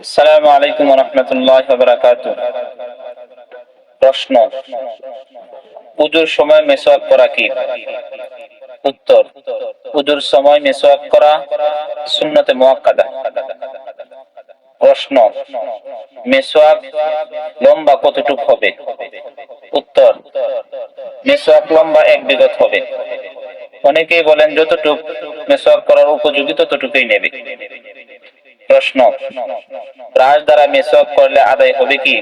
আসসালামু আলাইকুম ওয়া রাহমাতুল্লাহি ওয়া বারাকাতুহু। প্রশ্ন: উযুর সময় মিসওয়াক করা কি? উত্তর: উযুর সময় মিসওয়াক করা সুন্নতে মুআক্কাদা। প্রশ্ন: মিসওয়াক লম্বা কতটুকু হবে? উত্তর: মিসওয়াক লম্বা 1 বিগত হবে। অনেকেই বলেন যতটুকু মিসওয়াক করার উপযোগী ততটুকুই নেবে। প্রশ্ন: ব্রাশ দ্বারা মিসওয়াক করলে আদায় হবে কি?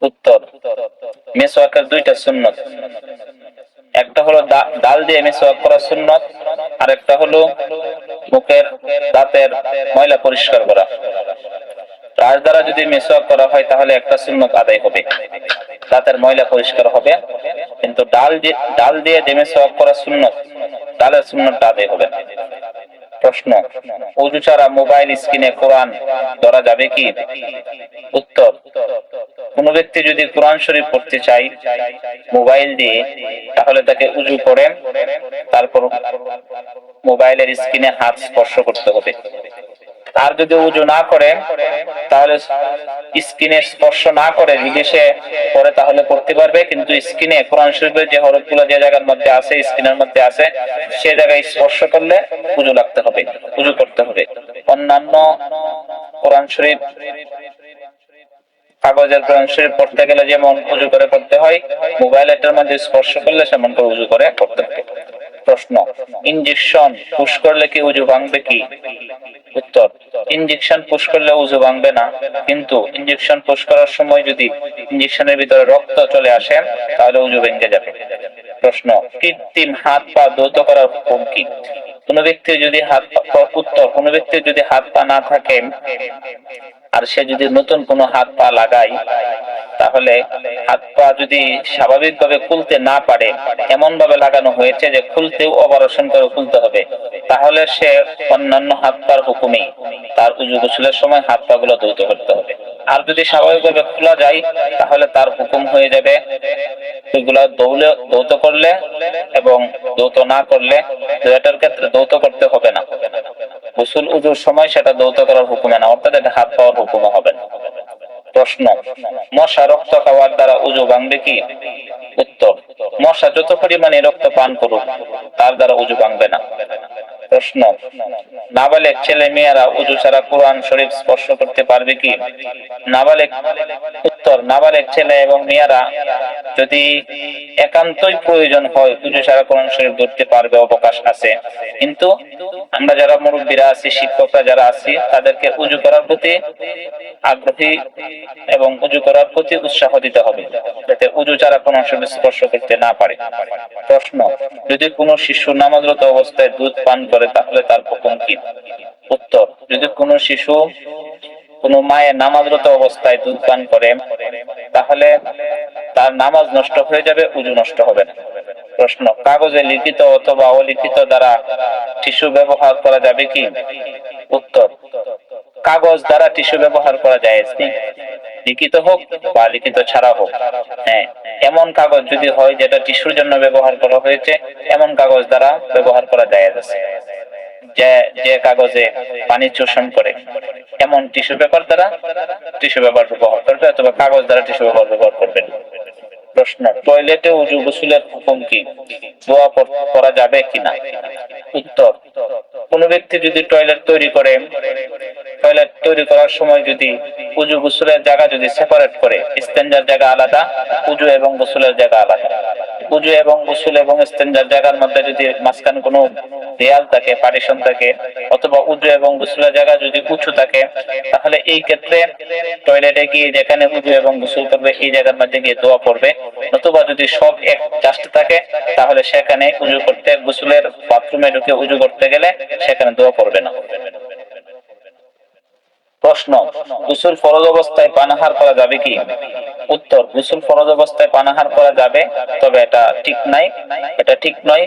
উত্তর: মিসওয়াকের দুইটা সুন্নত। একটা হলো ডাল দিয়ে মিসওয়াক করা সুন্নত, আর একটা হলো মুখের দাঁতের ময়লা পরিষ্কার করা। ব্রাশ দ্বারা যদি মিসওয়াক করা হয় তাহলে একটা সুন্নত আদায় হবে, দাঁতের ময়লা পরিষ্কার হবে, কিন্তু ডাল দিয়ে যে মিসওয়াক করা সুন্নত, ডালের সুন্নতটা আদায় হবে না। প্রশ্ন: ওযু ছাড়া মোবাইল স্ক্রিনে কোরআন ধরা যাবে কি? উত্তর: কোন ব্যক্তি যদি কোরআন শরীফ পড়তে চায় মোবাইল দিয়ে, তাহলে তাকে ওযু করে তারপর মোবাইলের স্ক্রিনে হাত স্পর্শ করতে হবে। আর যদি ওযু না করে, তাহলে স্ক্রিনে স্পর্শ না করে যদি সে পড়ে তাহলে পড়তে পারবে, কিন্তু স্ক্রিনে কোরআন শরীফের যে হরফগুলো যে জায়গার মধ্যে আছে, স্ক্রিনের মধ্যে আছে, সে জায়গায় স্পর্শ করলে ওযু লাগতে হবে, ওযু করতে হবে। অন্যান্য কোরআন শরীফ, কাগজের কোরআন শরীফ পড়তে গেলে যেমন ওযু করে পড়তে হয়, মোবাইলের মধ্যে স্পর্শ করলে সেমন করে ওযু করে পড়তে হবে। প্রশ্ন: ইনজেকশন পুশ করলে কি ওযু ভাঙবে কি? উত্তর: ইনজেকশন পুশ করলে ওযু ভাঙবে না, কিন্তু ইনজেকশন পুশ করার সময় যদি ইনজেকশনের ভিতরে রক্ত চলে আসে তাহলে ওযু ভেঙে যাবে। প্রশ্ন: কৃত্রিম হাত পা ধৌত করার হুকুম কি? কোন ব্যক্তির যদি হাত পা না থাকে আর সে যদি নতুন কোনো হাত পা লাগায়, তাহলে হাত পা যদি স্বাভাবিকভাবে খুলতে না পারে, এমন ভাবে লাগানো হয়েছে যে খুলতেও অপারেশন করে খুলতে হবে, তাহলে সে অন্যান্য হাত পার হুকুমে তার ওযু গোসলের সময় হাত পা গুলো ধৌত করতে হবে। আর যদি স্বাভাবিকভাবে খোলা যায় তাহলে তার হুকুম হয়ে যাবে এগুলা ধৌত করলে এবং ধৌত না করলে, দুইটার ক্ষেত্রে ধৌত করতে হবে না। গোসল ওযুর সময় সেটা ধৌত করার হুকুমে না, অর্থাৎ এটা হাত পাওয়ার হুকুমে হবে না। প্রশ্ন: মশা রক্ত খাওয়ার দ্বারা ওযু ভাঙবে কি? উত্তর: মশা যত পরিমাণে রক্ত পান করুক তার দ্বারা ওযু ভাঙবে না। প্রশ্ন: নাবালেগ ছেলে মেয়েরা ওযু ছাড়া কোরআন শরীফ স্পর্শ করতে পারবে কি? উত্তর: নাবালেগ ছেলে এবং মেয়েরা যদি একান্তই প্রয়োজন হয় ওযু ছাড়া কোরআন শরীফ ধরতে পারবে, অবকাশ আছে, কিন্তু আমরা যারা মুরব্বীরা আছি, শিক্ষকরা যারা আছি, তাদেরকে ওযু করার প্রতি আগ্রহী এবং ওযু করার প্রতি উৎসাহ দিতে হবে, যাতে ওযু ছাড়া কোরআন শরীফ স্পর্শ করতে না পারে। প্রশ্ন: যদি কোনো শিশু নামাজরত অবস্থায় দুধ পান করে তাহলে তার হুকুম কি? উত্তর: যদি কোনো শিশু কোনো মায়ের নামাজরত অবস্থায় দুধ পান করে তাহলে তার নামাজ নষ্ট হয়ে যাবে, ওযু নষ্ট হবে না। প্রশ্ন: কাগজে লিখিত অথবা অলিখিত দ্বারা টিস্যু ব্যবহার করা যাবে কি? উত্তর: কাগজ দ্বারা টিস্যু ব্যবহার করা জায়েজ নেই, লিখিত হোক বা লিখিত ছাড়া হোক। হ্যাঁ, এমন কাগজ যদি হয় যেটা টিস্যুর জন্য ব্যবহার করা হয়েছে, এমন কাগজ দ্বারা ব্যবহার করা জায়েজ আছে। যে কাগজে পানি শোষণ করে এমন টিস্যু পেপার দ্বারা টিস্যু পেপার ব্যবহার করবে, অথবা কাগজ দ্বারা টিস্যু পেপার ব্যবহার করবে না। প্রশ্ন: টয়লেটে ওযু গোসলের হুকুম কি? দোয়া করা যাবে কিনা? উত্তর: কোন ব্যক্তি যদি টয়লেট তৈরি করার সময় যদি ওযু গোসলের জায়গা যদি সেপারেট করে, ইস্তেঞ্জার জায়গা আলাদা, ওযু এবং গোসলের জায়গা আলাদা, ওযু এবং গোসল এবং ইস্তেঞ্জার জায়গার মধ্যে যদি মাঝখানে কোনো দেয়াল থাকে, পার্টিশন থাকে, অথবা ওযু এবং গোসলের জায়গা যদি উঁচু থাকে, তাহলে এই ক্ষেত্রে টয়লেটে গিয়ে যেখানে ওযু এবং গোসল করবে এই জায়গার মধ্যে গিয়ে দোয়া পড়বে। নতুবা যদি সব এক জাস্ট থাকে তাহলে সেখানে ওযু করতে, গোসলের বাথরুমে ঢুকে ওযু করতে গেলে সেখানে দোয়া পড়বে না। প্রশ্ন: গোসল ফরজ অবস্থায় পানাহার করা যাবে কি? উত্তর: গোসল ফরজ অবস্থায় পানাহার করা যাবে, তবে এটা ঠিক নয়,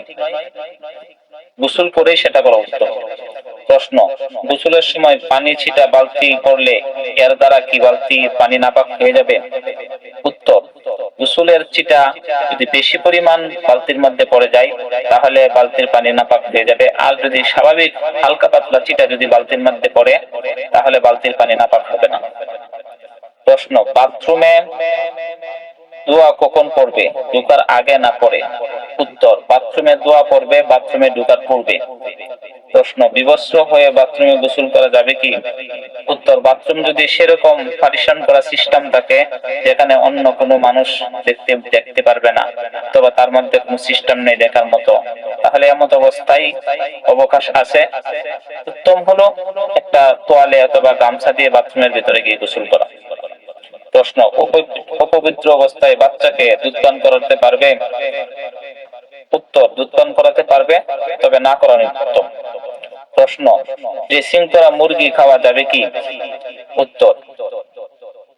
গোসল করেই সেটা করা উচিত। প্রশ্ন: গোসলের সময় পানি ছিটা বালতি করলে এর দ্বারা কি বালতি পানি নাপাক হয়ে যাবে? উত্তর: গোসলের ছিটা যদি বেশি পরিমাণ বালতির মধ্যে পড়ে যায় তাহলে বালতির পানি নাপাক হয়ে যাবে, আর যদি স্বাভাবিক হালকা পাতলা ছিটা যদি বালতির মধ্যে পড়ে তাহলে বালতির পানি নাপাক হবে না। প্রশ্ন, বাথরুমে দোয়া কখন পড়বে, ঢোকার আগে না পরে? উত্তর, বাথরুমে দোয়া পড়বে বাথরুমে ঢোকার পূর্বে। প্রশ্ন, বিবস্ত্র হয়ে বাথরুমে গোসল করা যাবে কি? উত্তর, বাথরুম যদি সেরকম পার্টিশন করা সিস্টেম থাকে যেখানে অন্য কোনো মানুষ দেখতে পারবে না, অথবা তার মধ্যে কোনো সিস্টেম নেই দেখার মতো, তাহলে এমত অবস্থায় অবকাশ আছে। উত্তম হলো একটা তোয়ালে অথবা গামছা দিয়ে বাথরুমের ভিতরে গিয়ে গোসল করা। প্রশ্ন, অপবিত্র অবস্থায় বাচ্চাকে দুধ পান করাতে পারবে? উত্তর, দুধ পান করাতে পারবে, তবে না করানো উত্তম। প্রশ্ন, ড্রেসিং করা মুরগি খাওয়া যাবে কি? উত্তর,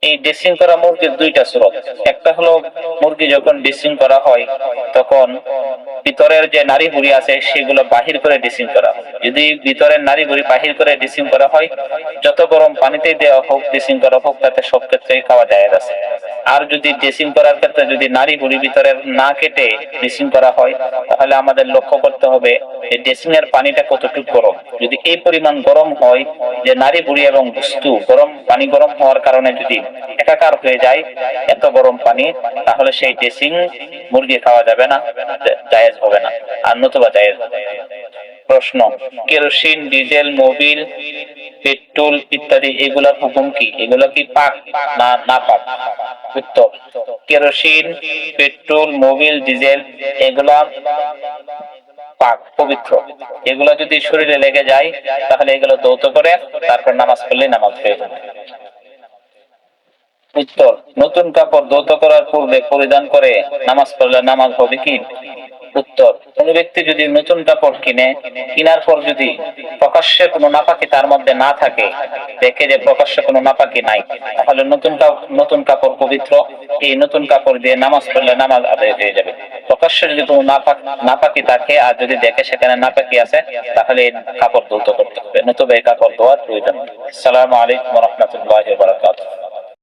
এই ড্রেসিং করা মুরগির দুইটা স্রোত। একটা হলো মুরগি যখন ড্রেসিং করা হয় তখন ভিতরের যে নাড়ি ভুঁড়ি আছে সেগুলো বাহির করে ড্রেসিং করা হয়। যদি ভিতরের নাড়ি ভুঁড়ি বাহির করে ড্রেসিং করা হয়, যত গরম পানিতে দেওয়া হোক ড্রেসিং করা হোক, তাতে সব ক্ষেত্রেই খাওয়া যায় আছে। আর যদি ড্রেসিং করার ক্ষেত্রে যদি নাড়ি ভুঁড়ি ভিতরের না কেটে ড্রেসিং করা হয়, তাহলে আমাদের লক্ষ্য করতে হবে যে ড্রেসিং এর পানিটা কতটুকু গরম। যদি এই পরিমাণ গরম হয় যে নাড়ি ভুঁড়ি এবং বস্তু পানি গরম হওয়ার কারণে যদি একাকার হয়ে যায় এত গরম পানি, তাহলে সেই ড্রেসিং মুরগি খাওয়া যাবে না, জায়েজ হবে না, আর নতুবা জায়েজ হবে। প্রশ্ন, কেরোসিন, ডিজেল, মোবিল, পেট্রোল ইত্যাদি এগুলার হুকুম কি? এগুলো কি পাক না না পাক? উত্তর, কেরোসিন, পেট্রোল, মোবিল, ডিজেল এগুলা পাক, পবিত্র। এগুলো যদি শরীরে লেগে যায় তাহলে এগুলো ধৌত করে তারপর নামাজ পড়লে নামাজ হয়ে যাবে। উত্তর, নতুন কাপড় ধৌত করার পূর্বে পরিধান করে নামাজ পড়লে নামাজ হবে কি? উত্তর, কোন ব্যক্তি যদি নতুন কাপড় কেনার পর যদি প্রকাশ্যে কোনো নাপাকি তার মধ্যে না থাকে, দেখে যে প্রকাশ্যে কোনো নাপাকি নাই, তাহলে নতুন কাপড় পবিত্র, এই নতুন কাপড় দিয়ে নামাজ পড়লে নামাজ আদায় হয়ে যাবে। প্রকাশ্যে যদি কোনো নাপাকি থাকে আর যদি দেখে সেখানে নাপাকি আছে, তাহলে কাপড় ধৌত করতে হবে, নতুবা এই কাপড় ধোয়ার প্রয়োজন। আসসালামু আলাইকুম ওয়া রাহমাতুল্লাহি ওয়া বারাকাতুহু।